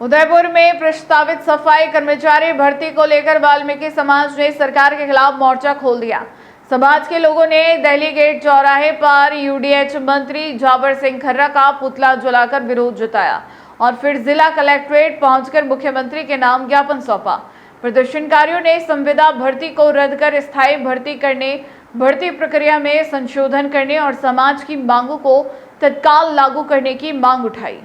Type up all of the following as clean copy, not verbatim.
उदयपुर में प्रस्तावित सफाई कर्मचारी भर्ती को लेकर वाल्मीकि समाज ने सरकार के खिलाफ मोर्चा खोल दिया। समाज के लोगों ने दिल्ली गेट चौराहे पर यूडीएच मंत्री जाबर सिंह खर्रा का पुतला जलाकर विरोध जताया और फिर जिला कलेक्ट्रेट पहुंचकर मुख्यमंत्री के नाम ज्ञापन सौंपा। प्रदर्शनकारियों ने संविदा भर्ती को रद्द कर स्थायी भर्ती करने, भर्ती प्रक्रिया में संशोधन करने और समाज की मांगों को तत्काल लागू करने की मांग उठाई।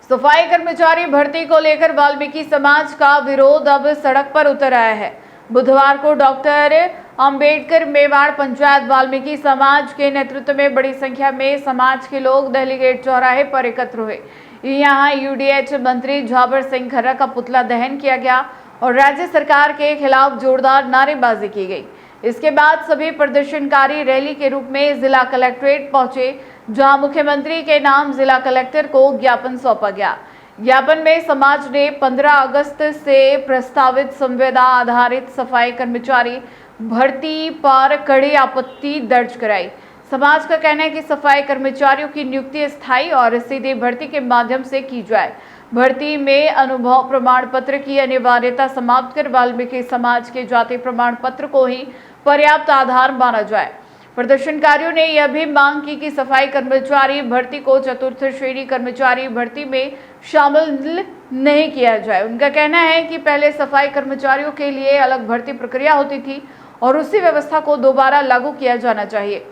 सफाई कर्मचारी भर्ती को लेकर वाल्मीकि समाज का विरोध अब सड़क पर उतर आया है। बुधवार को डॉक्टर अंबेडकर मेवाड़ पंचायत वाल्मीकि समाज के नेतृत्व में बड़ी संख्या में समाज के लोग दिल्ली गेट चौराहे पर एकत्र हुए। यहां यूडीएच मंत्री जाबर सिंह खर्रा का पुतला दहन किया गया और राज्य सरकार के खिलाफ जोरदार नारेबाजी की गई। इसके बाद सभी प्रदर्शनकारी रैली के रूप में जिला कलेक्ट्रेट पहुंचे, जहां मुख्यमंत्री के नाम जिला कलेक्टर को ज्ञापन सौंपा गया। ज्ञापन में समाज ने 15 अगस्त से प्रस्तावित संविदा आधारित सफाई कर्मचारी भर्ती पर कड़ी आपत्ति दर्ज कराई। समाज का कहना है कि सफाई कर्मचारियों की नियुक्ति स्थायी और सीधी भर्ती के माध्यम से की जाए। भर्ती में अनुभव प्रमाण पत्र की अनिवार्यता समाप्त कर वाल्मीकि समाज के जाति प्रमाण पत्र को ही पर्याप्त आधार माना जाए। प्रदर्शनकारियों ने यह भी मांग की कि सफाई कर्मचारी भर्ती को चतुर्थ श्रेणी कर्मचारी भर्ती में शामिल नहीं किया जाए। उनका कहना है कि पहले सफाई कर्मचारियों के लिए अलग भर्ती प्रक्रिया होती थी और उसी व्यवस्था को दोबारा लागू किया जाना चाहिए।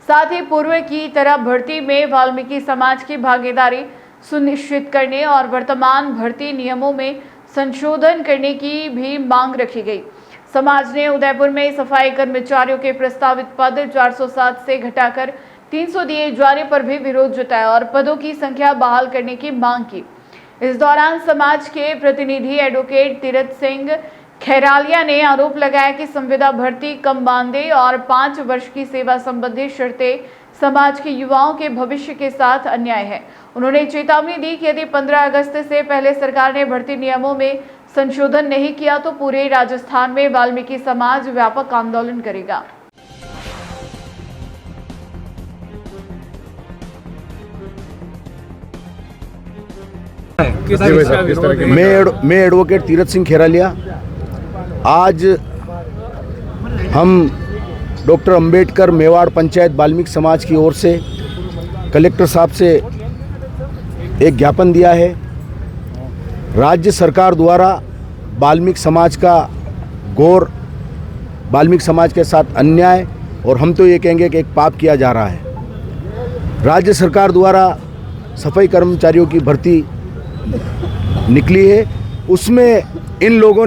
साथ ही पूर्व की तरह भर्ती में वाल्मीकि समाज की भागीदारी सुनिश्चित करने और वर्तमान भर्ती नियमों में संशोधन करने की भी मांग रखी गई। समाज ने उदयपुर में सफाई कर्मचारियों के प्रस्तावित पद 407 से घटाकर 300 दिए जाने पर भी विरोध जताया और पदों की संख्या बहाल करने की मांग की। इस दौरान समाज के प्रतिनिधि एडवोकेट तीरथ सिंह खैरालिया ने आरोप लगाया कि संविदा भर्ती कम मानदेय और 5 वर्ष की सेवा संबंधी शर्तें समाज के युवाओं के भविष्य के साथ अन्याय है। उन्होंने चेतावनी दी कि यदि 15 अगस्त से पहले सरकार ने भर्ती नियमों में संशोधन नहीं किया तो पूरे राजस्थान में वाल्मीकि समाज व्यापक आंदोलन करेगा। मैं एडवोकेट तीरथ सिंह खैरालिया। आज हम डॉक्टर अंबेडकर मेवाड़ पंचायत वाल्मीकि समाज की ओर से कलेक्टर साहब से एक ज्ञापन दिया है। राज्य सरकार द्वारा वाल्मीकि समाज का घोर, वाल्मीकि समाज के साथ अन्याय और हम तो ये कहेंगे कि एक पाप किया जा रहा है। राज्य सरकार द्वारा सफाई कर्मचारियों की भर्ती निकली है, उसमें इन लोगों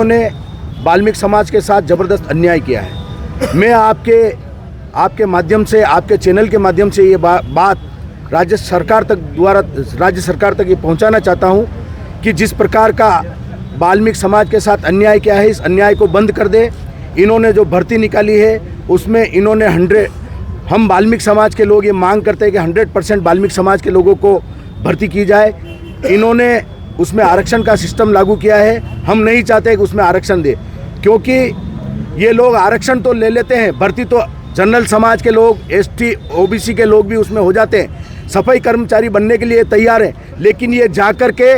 ने वाल्मीकि समाज के साथ ज़बरदस्त अन्याय किया है। मैं आपके माध्यम से, आपके चैनल के माध्यम से ये बात राज्य सरकार तक ये पहुंचाना चाहता हूं कि जिस प्रकार का वाल्मीकि समाज के साथ अन्याय किया है, इस अन्याय को बंद कर दे। इन्होंने जो भर्ती निकाली है उसमें इन्होंने हम वाल्मीकि समाज के लोग ये मांग करते हैं कि 100% वाल्मीकि समाज के लोगों को भर्ती की जाए। इन्होंने उसमें आरक्षण का सिस्टम लागू किया है। हम नहीं चाहते कि उसमें आरक्षण दे, क्योंकि ये लोग आरक्षण तो ले लेते हैं, भर्ती तो जनरल समाज के लोग, एसटी ओबीसी के लोग भी उसमें हो जाते हैं। सफाई कर्मचारी बनने के लिए तैयार हैं, लेकिन ये जाकर के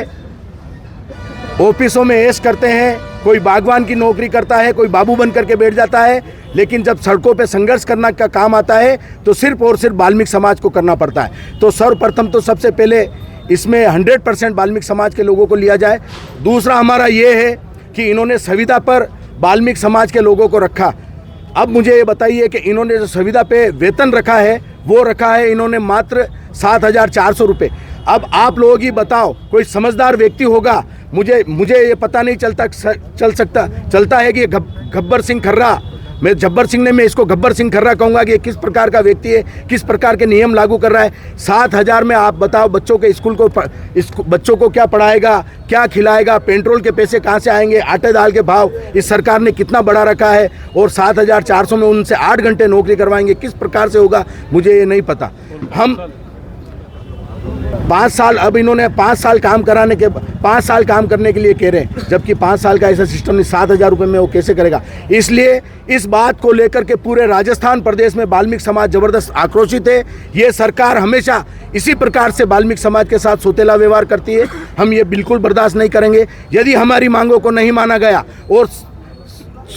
ऑफिसों में ऐश करते हैं। कोई बागवान की नौकरी करता है, कोई बाबू बन करके बैठ जाता है, लेकिन जब सड़कों पे संघर्ष करना का काम आता है तो सिर्फ और सिर्फ वाल्मीकि समाज को करना पड़ता है। तो सर्वप्रथम तो सबसे पहले इसमें 100% वाल्मीकि समाज के लोगों को लिया जाए। दूसरा हमारा ये है कि इन्होंने संविदा पर वाल्मीकि समाज के लोगों को रखा। अब मुझे ये बताइए कि इन्होंने जो संविदा पे वेतन रखा है वो रखा है इन्होंने मात्र 7,400 रुपये। अब आप लोग ही बताओ, कोई समझदार व्यक्ति होगा, मुझे ये पता नहीं चलता है कि गब्बर सिंह खर्रा, मैं इसको गब्बर सिंह खर्रा कहूँगा कि किस प्रकार का व्यक्ति है, किस प्रकार के नियम लागू कर रहा है। 7,000 में आप बताओ बच्चों को क्या पढ़ाएगा, क्या खिलाएगा, पेट्रोल के पैसे कहाँ से आएंगे, आटे दाल के भाव इस सरकार ने कितना बढ़ा रखा है, और 7,400 में उनसे 8 घंटे नौकरी करवाएंगे, किस प्रकार से होगा मुझे ये नहीं पता। 5 साल, अब इन्होंने 5 साल काम कराने के 5 साल काम करने के लिए कह रहे हैं, जबकि 5 साल का ऐसा सिस्टम नहीं, 7,000 रुपये में वो कैसे करेगा। इसलिए इस बात को लेकर के पूरे राजस्थान प्रदेश में वाल्मीकि समाज जबरदस्त आक्रोशित है। ये सरकार हमेशा इसी प्रकार से वाल्मीकि समाज के साथ सौतेला व्यवहार करती है। हम ये बिल्कुल बर्दाश्त नहीं करेंगे। यदि हमारी मांगों को नहीं माना गया और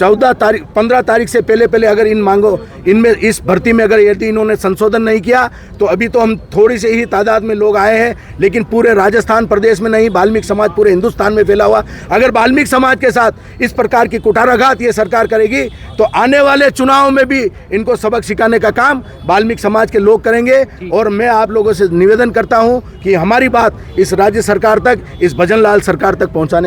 15 तारीख से पहले अगर इनमें इस भर्ती में अगर यदि इन्होंने संशोधन नहीं किया, तो अभी तो हम थोड़ी से ही तादाद में लोग आए हैं, लेकिन पूरे राजस्थान प्रदेश में नहीं, वाल्मीकि समाज पूरे हिंदुस्तान में फैला हुआ। अगर वाल्मीकि समाज के साथ इस प्रकार की कुठाराघात ये सरकार करेगी, तो आने वाले चुनाव में भी इनको सबक सिखाने का काम वाल्मीकि समाज के लोग करेंगे। और मैं आप लोगों से निवेदन करता हूँ कि हमारी बात इस राज्य सरकार तक, इस भजन लाल सरकार तक पहुँचाने का